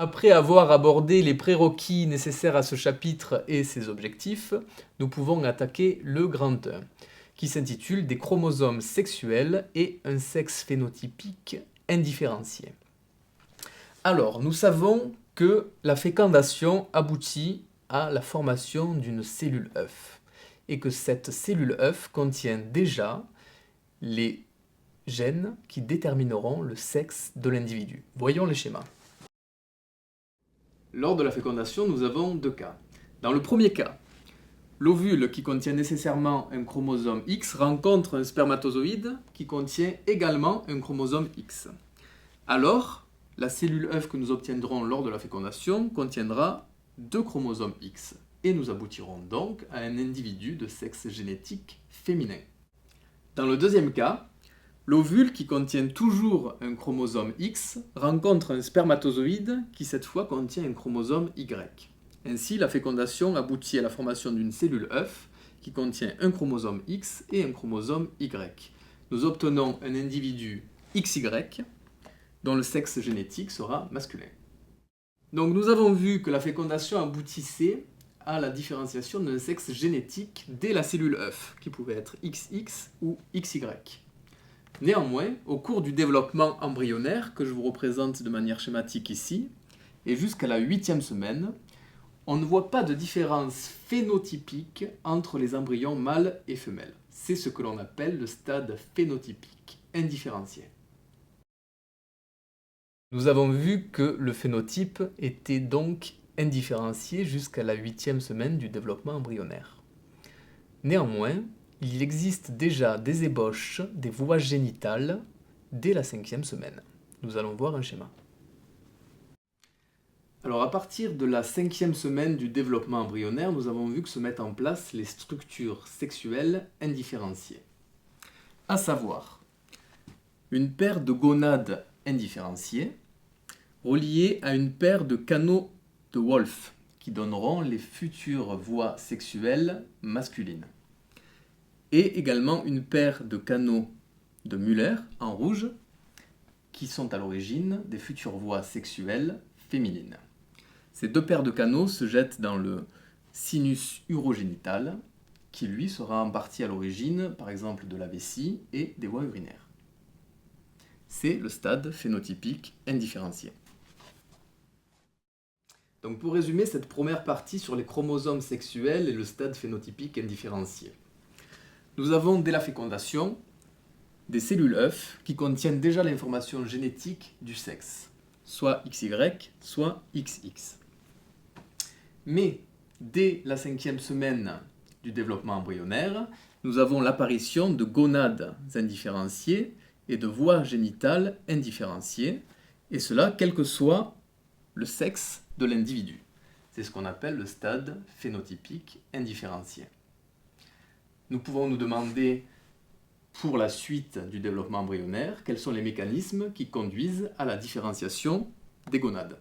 Après avoir abordé les prérequis nécessaires à ce chapitre et ses objectifs, nous pouvons attaquer le grand 1, qui s'intitule Des chromosomes sexuels et un sexe phénotypique indifférencié. Alors, nous savons que la fécondation aboutit à la formation d'une cellule œuf, et que cette cellule œuf contient déjà les gènes qui détermineront le sexe de l'individu. Voyons les schémas. Lors de la fécondation, nous avons deux cas. Dans le premier cas, l'ovule qui contient nécessairement un chromosome X rencontre un spermatozoïde qui contient également un chromosome X. Alors, la cellule œuf que nous obtiendrons lors de la fécondation contiendra deux chromosomes X et nous aboutirons donc à un individu de sexe génétique féminin. Dans le deuxième cas, l'ovule qui contient toujours un chromosome X rencontre un spermatozoïde qui cette fois contient un chromosome Y. Ainsi, la fécondation aboutit à la formation d'une cellule œuf qui contient un chromosome X et un chromosome Y. Nous obtenons un individu XY dont le sexe génétique sera masculin. Donc nous avons vu que la fécondation aboutissait à la différenciation d'un sexe génétique dès la cellule œuf, qui pouvait être XX ou XY. Néanmoins, au cours du développement embryonnaire, que je vous représente de manière schématique ici, et jusqu'à la 8e semaine, on ne voit pas de différence phénotypique entre les embryons mâles et femelles. C'est ce que l'on appelle le stade phénotypique indifférencié. Nous avons vu que le phénotype était donc indifférencié jusqu'à la 8e semaine du développement embryonnaire. Néanmoins, il existe déjà des ébauches des voies génitales dès la 5e semaine. Nous allons voir un schéma. Alors à partir de la 5e semaine du développement embryonnaire, nous avons vu que se mettent en place les structures sexuelles indifférenciées. À savoir, une paire de gonades indifférenciées reliées à une paire de canaux de Wolff qui donneront les futures voies sexuelles masculines. Et également une paire de canaux de Müller en rouge qui sont à l'origine des futures voies sexuelles féminines. Ces deux paires de canaux se jettent dans le sinus urogénital qui lui sera en partie à l'origine par exemple de la vessie et des voies urinaires. C'est le stade phénotypique indifférencié. Donc pour résumer cette première partie sur les chromosomes sexuels et le stade phénotypique indifférencié. Nous avons dès la fécondation des cellules œufs qui contiennent déjà l'information génétique du sexe, soit XY, soit XX. Mais dès la 5e semaine du développement embryonnaire, nous avons l'apparition de gonades indifférenciées et de voies génitales indifférenciées, et cela quel que soit le sexe de l'individu. C'est ce qu'on appelle le stade phénotypique indifférencié. Nous pouvons nous demander, pour la suite du développement embryonnaire, quels sont les mécanismes qui conduisent à la différenciation des gonades.